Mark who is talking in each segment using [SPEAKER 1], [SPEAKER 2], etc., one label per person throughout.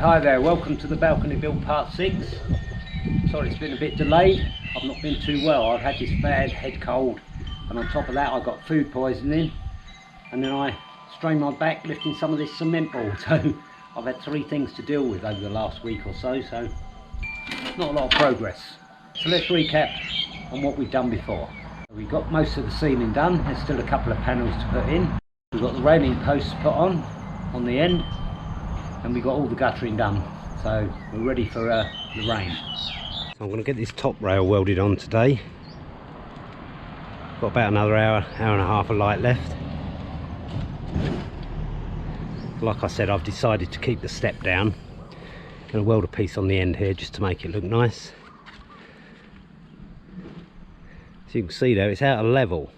[SPEAKER 1] hi there, welcome to the balcony build part 6. Sorry it's been a bit delayed, I've not been too well. I've had this bad head cold, and on top of that I got food poisoning, and then I strained my back lifting some of this cement board. So I've had 3 things to deal with over the last week or so not a lot of progress. So let's recap on what we've done before. We got most of the ceiling done, there's still a couple of panels to put in. We've got the railing posts put on the end, and we got all the guttering done, so we're ready for the rain. So I'm going to get this top rail welded on today. Got about another hour and a half of light left. Like I said, I've decided to keep the step down. Going to weld a piece on the end here just to make it look nice. So you can see there, it's out of level.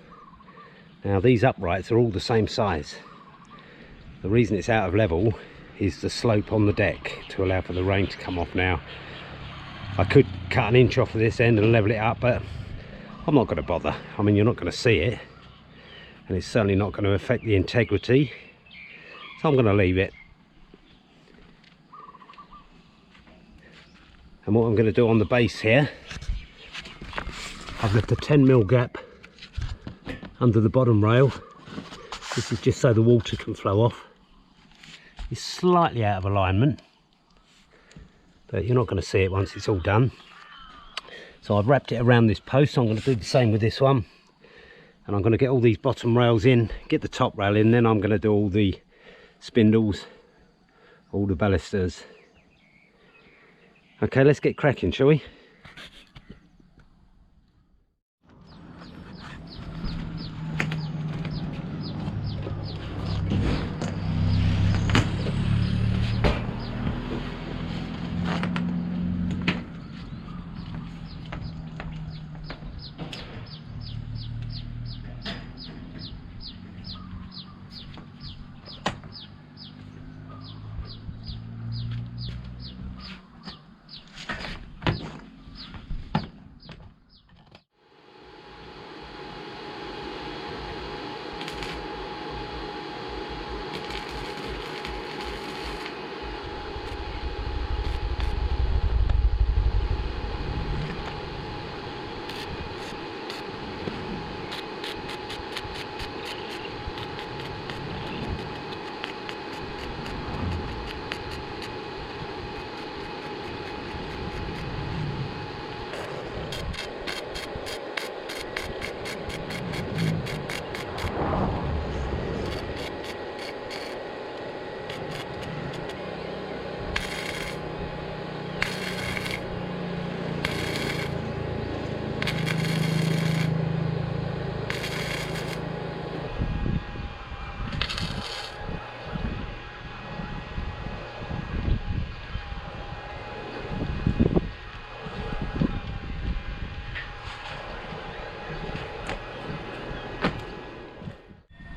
[SPEAKER 1] Now these uprights are all the same size. The reason it's out of level is the slope on the deck to allow for the rain to come off. Now I could cut an inch off of this end and level it up, but I'm not going to bother. I mean, you're not going to see it, and it's certainly not going to affect the integrity, so I'm going to leave it. And what I'm going to do on the base here, I've left a 10mm gap under the bottom rail. This is just so the water can flow off. It's slightly out of alignment, but you're not going to see it once it's all done. So I've wrapped it around this post. I'm going to do the same with this one, and I'm going to get all these bottom rails in, get the top rail in, then I'm going to do all the spindles, all the balusters. Okay, let's get cracking, shall we?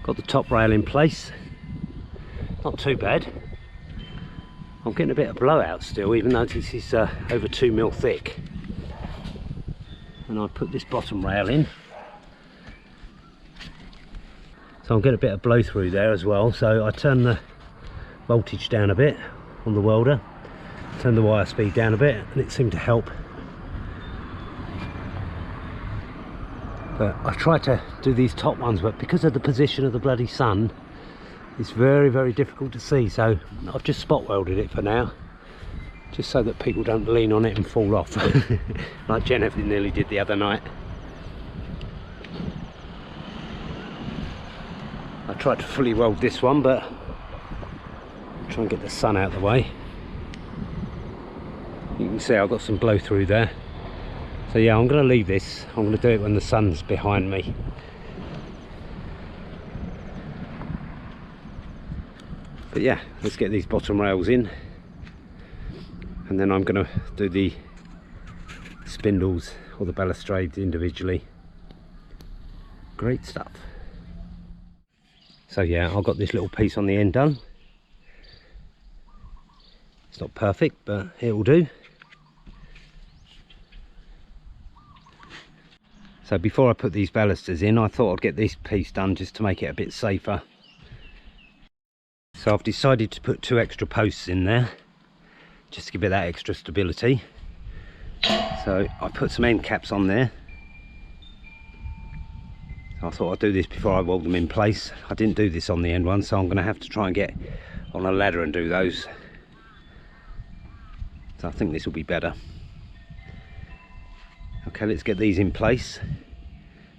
[SPEAKER 1] Got the top rail in place, not too bad. I'm getting a bit of blowout still, even though this is over 2mm thick. And I put this bottom rail in, so I'm getting a bit of blow through there as well. So I turn the voltage down a bit on the welder, turn the wire speed down a bit, and it seemed to help. But I try to do these top ones, but because of the position of the bloody sun, it's very, very difficult to see. So I've just spot welded it for now, just so that people don't lean on it and fall off, like Jennifer nearly did the other night. I tried to fully weld this one, but try and get the sun out of the way. You can see I've got some blow through there. So yeah, I'm going to leave this. I'm going to do it when the sun's behind me. But yeah, let's get these bottom rails in, and then I'm going to do the spindles or the balustrades individually. Great stuff. So yeah, I've got this little piece on the end done. It's not perfect, but it will do. So before I put these balusters in, I thought I'd get this piece done just to make it a bit safer. So I've decided to put 2 extra posts in there. just to give it that extra stability. So I put some end caps on there. I thought I'd do this before I weld them in place. I didn't do this on the end one, so I'm going to have to try and get on a ladder and do those. So I think this will be better. Okay, let's get these in place,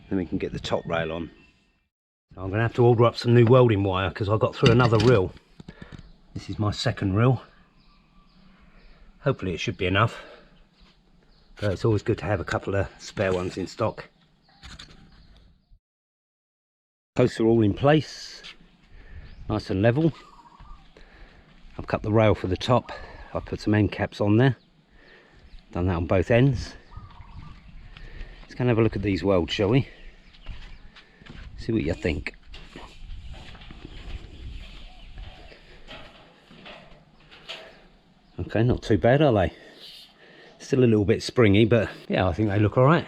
[SPEAKER 1] then we can get the top rail on. So I'm going to have to order up some new welding wire because I got through another reel. This is my second reel. Hopefully it should be enough, but it's always good to have a couple of spare ones in stock. Posts are all in place, nice and level. I've cut the rail for the top. I've put some end caps on there, done that on both ends. Let's go and have a look at these welds, shall we? See what you think. Okay, not too bad, are they? Still a little bit springy, but yeah, I think they look all right.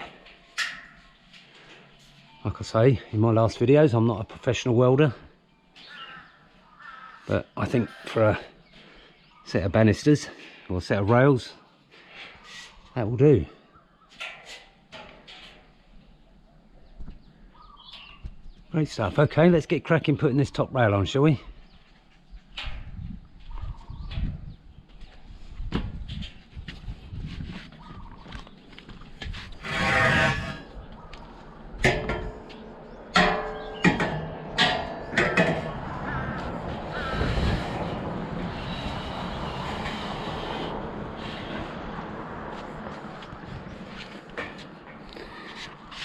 [SPEAKER 1] Like I say in my last videos, I'm not a professional welder, but I think for a set of banisters or a set of rails, that will do. Great stuff. Okay, let's get cracking putting this top rail on, shall we?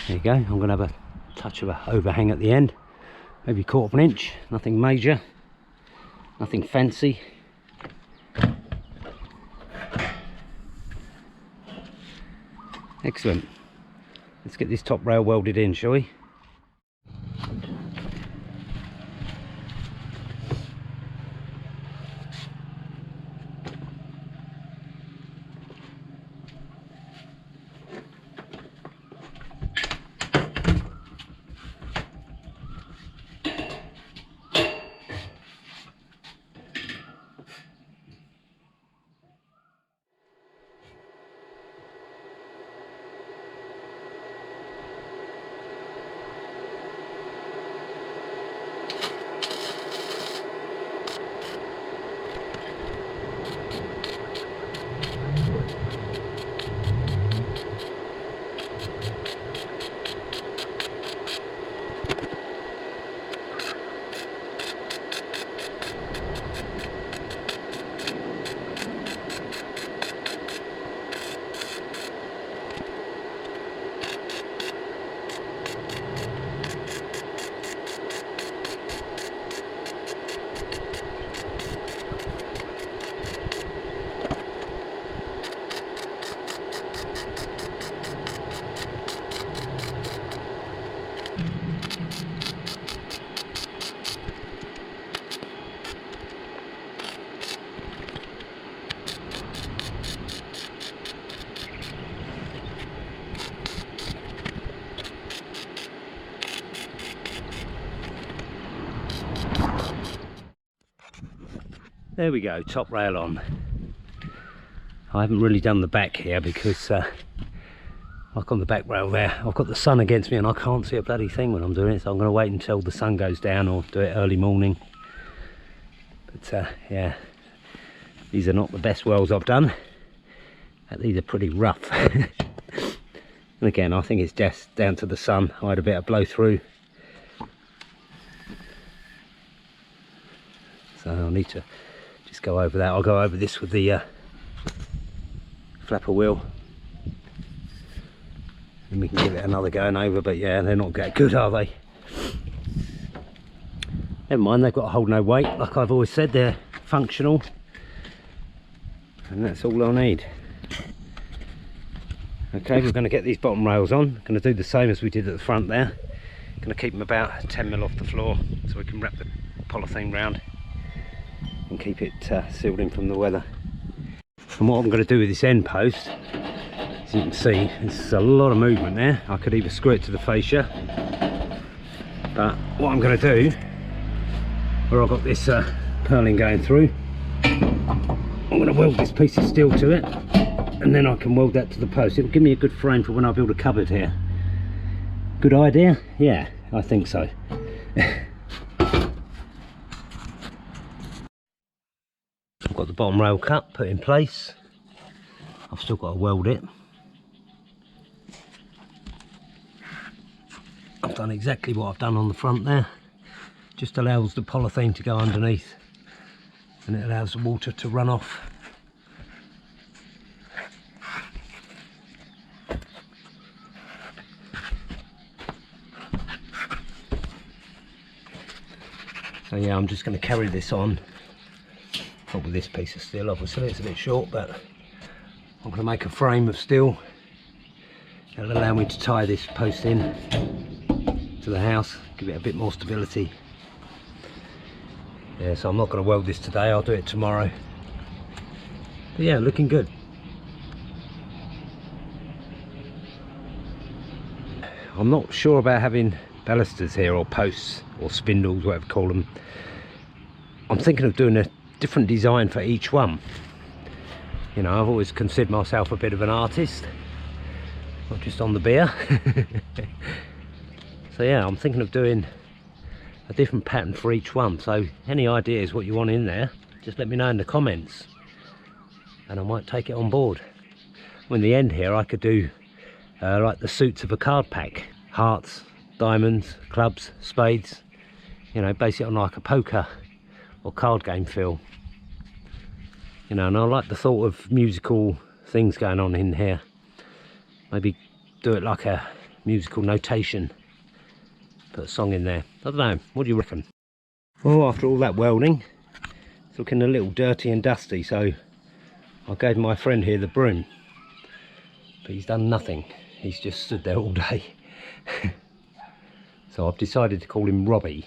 [SPEAKER 1] There you go. I'm going to have a touch of an overhang at the end, maybe 1/4 of an inch, nothing major, nothing fancy. Excellent. Let's get this top rail welded in, shall we? There we go, top rail on. I haven't really done the back here because like on the back rail there, I've got the sun against me and I can't see a bloody thing when I'm doing it, so I'm going to wait until the sun goes down or do it early morning. But yeah, these are not the best welds I've done. These are pretty rough. And again, I think it's just down to the sun. I had a bit of blow through, so I'll need to just go over that. I'll go over this with the flapper wheel and we can give it another going over. But yeah, they're not that good, are they? Never mind, they've got to hold no weight. Like I've always said, they're functional and that's all I need. Okay, we're going to get these bottom rails on. Going to do the same as we did at the front there. Going to keep them about 10mm off the floor so we can wrap the polythene round and keep it sealed in from the weather. And what I'm going to do with this end post, as you can see, there's a lot of movement there. I could either screw it to the fascia, but what I'm going to do, where I've got this purling going through, I'm going to weld this piece of steel to it, and then I can weld that to the post. It'll give me a good frame for when I build a cupboard here. Good idea? Yeah, I think so. I've got the bottom rail cut, put in place. I've still got to weld it. I've done exactly what I've done on the front there. Just allows the polythene to go underneath, and it allows the water to run off. So yeah, I'm just going to carry this on. Not with this piece of steel, obviously it's a bit short, but I'm going to make a frame of steel that'll allow me to tie this post in to the house, give it a bit more stability. Yeah, so I'm not going to weld this today, I'll do it tomorrow. But yeah, looking good. I'm not sure about having balusters here, or posts, or spindles, whatever you call them. I'm thinking of doing a different design for each one. You know, I've always considered myself a bit of an artist, not just on the beer. So yeah, I'm thinking of doing a different pattern for each one. So any ideas what you want in there, just let me know in the comments, and I might take it on board. In the end here I could do like the suits of a card pack, hearts, diamonds, clubs, spades, you know, base it on like a poker or card game feel, you know. And I like the thought of musical things going on in here. Maybe do it like a musical notation, put a song in there. I don't know, what do you reckon? Well, after all that welding, it's looking a little dirty and dusty, so I gave my friend here the broom, but he's done nothing. He's just stood there all day. So I've decided to call him Robbie.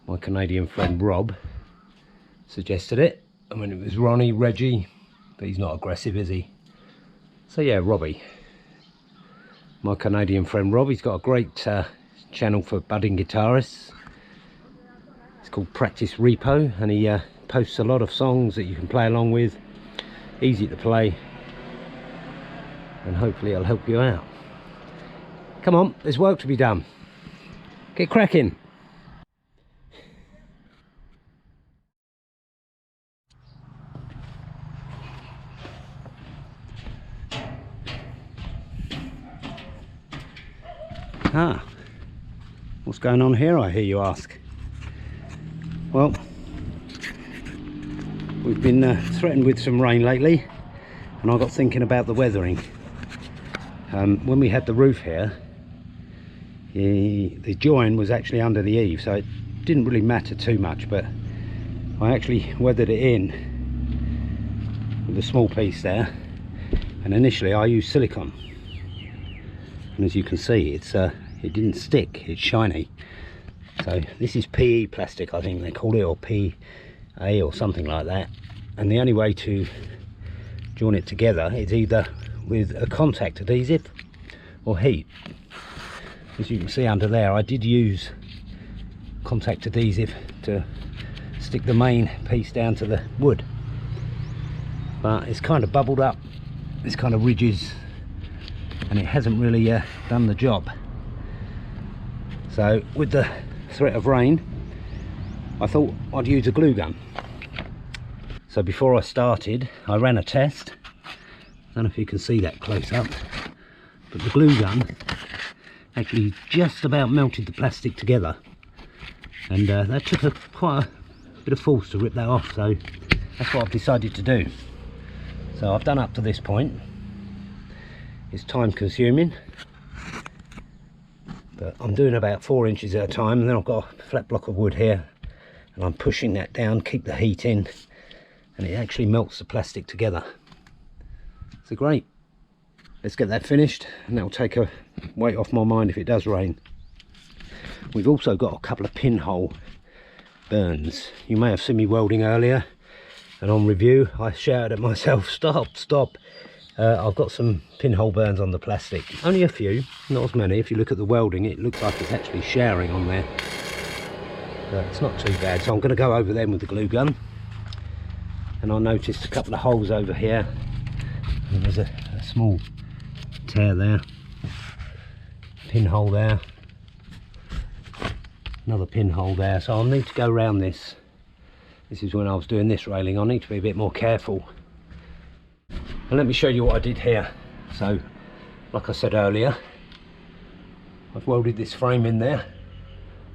[SPEAKER 1] My Canadian friend Rob suggested it. I mean, it was Ronnie, Reggie, but he's not aggressive, is he? So yeah, Robbie. My Canadian friend Rob, he's got a great channel for budding guitarists. It's called Practice Repo, and he posts a lot of songs that you can play along with. Easy to play, and hopefully it'll help you out. Come on, there's work to be done. Get cracking. Ah, what's going on here, I hear you ask? Well, we've been threatened with some rain lately, and I got thinking about the weathering. When we had the roof here, the join was actually under the eave, so it didn't really matter too much, but I actually weathered it in with a small piece there, and initially I used silicone, and as you can see, it didn't stick, it's shiny. So this is PE plastic, I think they call it, or PA or something like that, and the only way to join it together is either with a contact adhesive or heat. As you can see under there, I did use contact adhesive to stick the main piece down to the wood, but it's kind of bubbled up, it's kind of ridges, and it hasn't really done the job. So with the threat of rain, I thought I'd use a glue gun. So before I started, I ran a test. I don't know if you can see that close up, but the glue gun actually just about melted the plastic together, and that took quite a bit of force to rip that off, so that's what I've decided to do. So I've done up to this point. It's time consuming, but I'm doing about 4 inches at a time, and then I've got a flat block of wood here, and I'm pushing that down, keep the heat in, and it actually melts the plastic together. So great, let's get that finished, and that'll take a weight off my mind if it does rain. We've also got a couple of pinhole burns. You may have seen me welding earlier, and on review I shouted at myself, stop. I've got some pinhole burns on the plastic, only a few, not as many. If you look at the welding, it looks like it's actually showering on there, but it's not too bad. So I'm going to go over them with the glue gun, and I noticed a couple of holes over here, and there's a small tear there, pinhole there, another pinhole there, so I'll need to go around this. This is when I was doing this railing. I need to be a bit more careful. And let me show you what I did here. So like I said earlier, I've welded this frame in there.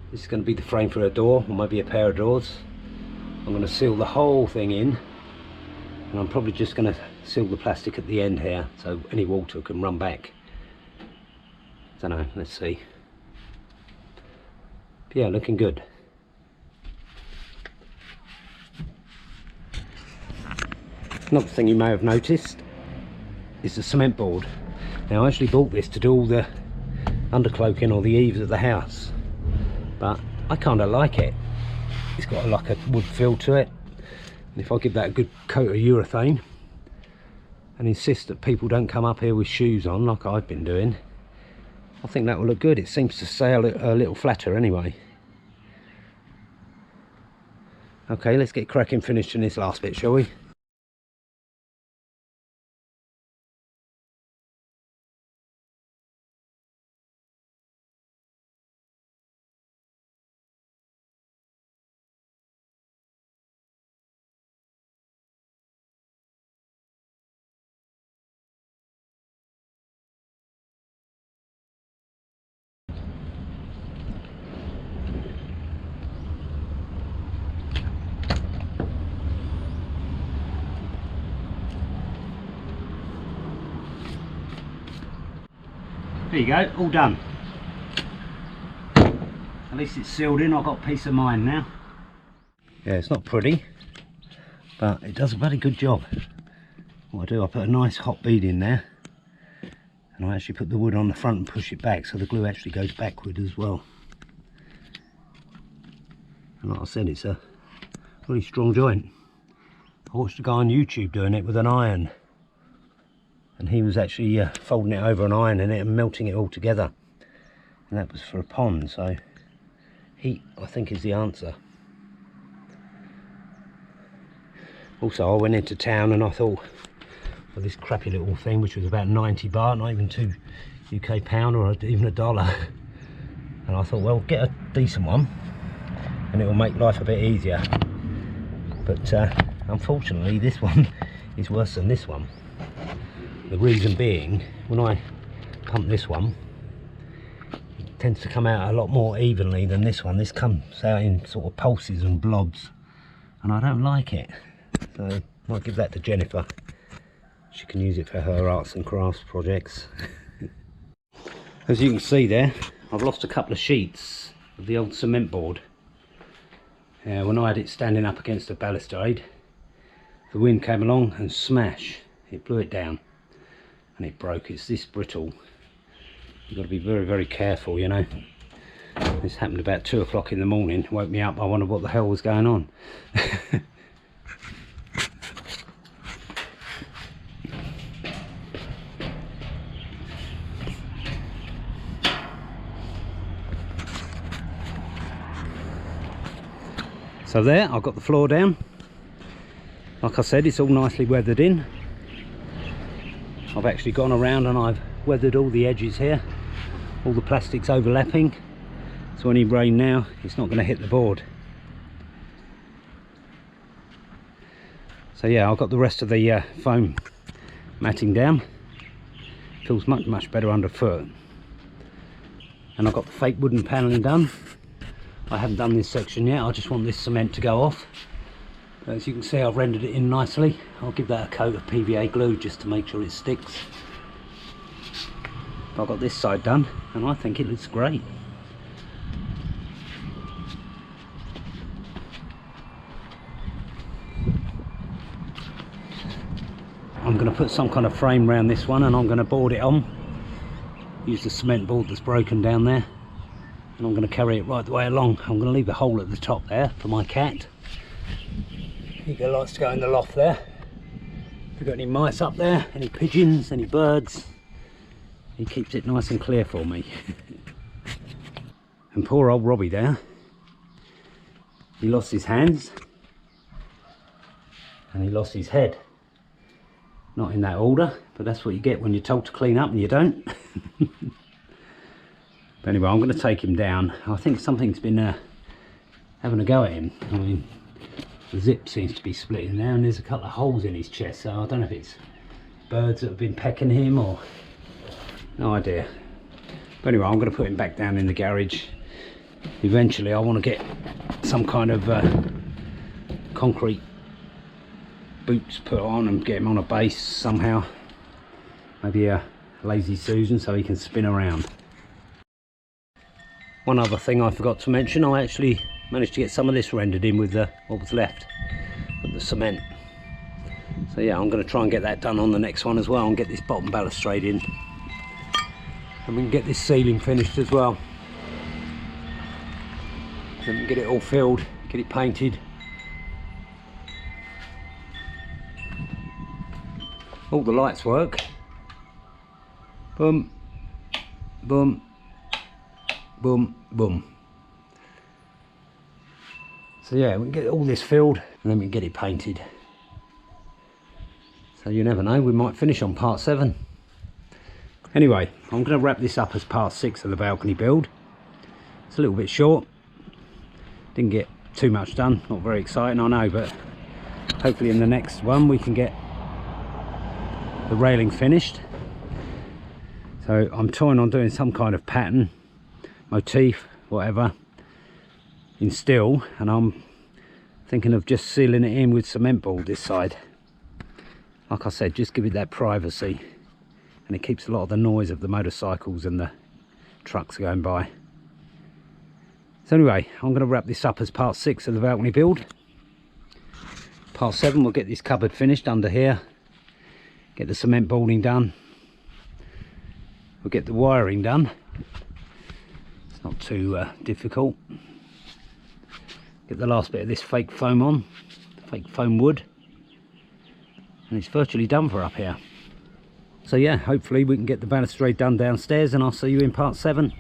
[SPEAKER 1] This is going to be the frame for a door, or maybe a pair of doors. I'm going to seal the whole thing in, and I'm probably just going to seal the plastic at the end here so any water can run back. Don't know, let's see. But yeah, looking good. Another thing you may have noticed is the cement board. Now I actually bought this to do all the undercloaking or the eaves of the house, but I kind of like it. It's got like a wood feel to it, and if I give that a good coat of urethane and insist that people don't come up here with shoes on like I've been doing, I think that will look good. It seems to stay a little flatter anyway. Okay, let's get cracking, finishing this last bit, shall we? There you go, all done. At least it's sealed in. I've got peace of mind now. Yeah, it's not pretty, but it does a very good job. What I do, I put a nice hot bead in there, and I actually put the wood on the front and push it back so the glue actually goes backward as well. And like I said, it's a really strong joint. I watched a guy on YouTube doing it with an iron, and he was actually folding it over an iron in it and melting it all together, and that was for a pond. So heat, I think, is the answer. Also, I went into town and I thought, for this crappy little thing, which was about 90 baht, not even 2 UK pound or even a dollar, and I thought, well, get a decent one and it will make life a bit easier. But unfortunately this one is worse than this one. The reason being, when I pump this one, it tends to come out a lot more evenly than this one. This comes out in sort of pulses and blobs, and I don't like it. So I might give that to Jennifer. She can use it for her arts and crafts projects. As you can see there, I've lost a couple of sheets of the old cement board. When I had it standing up against the balustrade, the wind came along and smash, it blew it down. And it broke. It's this brittle. You've got to be very, very careful, you know. This happened about 2 o'clock in the morning. Woke me up. I wondered what the hell was going on. So there, I've got the floor down. Like I said, it's all nicely weathered in. I've actually gone around and I've weathered all the edges here, all the plastics overlapping, so any rain now, it's not going to hit the board. So yeah, I've got the rest of the foam matting down. Feels much better underfoot. And I've got the fake wooden panelling done. I haven't done this section yet, I just want this cement to go off. But as you can see, I've rendered it in nicely. I'll give that a coat of PVA glue just to make sure it sticks. I've got this side done and I think it looks great. I'm going to put some kind of frame around this one and I'm going to board it on. Use the cement board that's broken down there, and I'm going to carry it right the way along. I'm going to leave a hole at the top there for my cat. He likes to go in the loft there. If you've got any mice up there, any pigeons, any birds, he keeps it nice and clear for me. And poor old Robbie there, he lost his hands and he lost his head. Not in that order, but that's what you get when you're told to clean up and you don't. But anyway, I'm going to take him down. I think something's been having a go at him. I mean, the zip seems to be splitting now, and there's a couple of holes in his chest, so I don't know if it's birds that have been pecking him or no idea. But anyway, I'm going to put him back down in the garage. Eventually I want to get some kind of concrete boots put on and get him on a base somehow. Maybe a lazy Susan so he can spin around. One other thing I forgot to mention, I actually managed to get some of this rendered in with what was left of the cement. So yeah, I'm going to try and get that done on the next one as well, and get this bottom balustrade in, and we can get this ceiling finished as well. Then we can get it all filled, get it painted. All the lights work. Boom, boom, boom, boom. So yeah, we can get all this filled and then we can get it painted. So you never know, we might finish on part 7. Anyway, I'm going to wrap this up as part 6 of the balcony build. It's a little bit short. Didn't get too much done, not very exciting I know, but hopefully in the next one we can get the railing finished. So I'm toying on doing some kind of pattern, motif, whatever, in steel, and I'm thinking of just sealing it in with cement board this side. Like I said, just give it that privacy, and it keeps a lot of the noise of the motorcycles and the trucks going by. So anyway, I'm going to wrap this up as part 6 of the balcony build. Part 7 we'll get this cupboard finished under here, get the cement boarding done, we'll get the wiring done. It's not too difficult. Get the last bit of this fake foam on, fake foam wood, and it's virtually done for up here. So yeah, hopefully we can get the balustrade done downstairs, and I'll see you in part 7.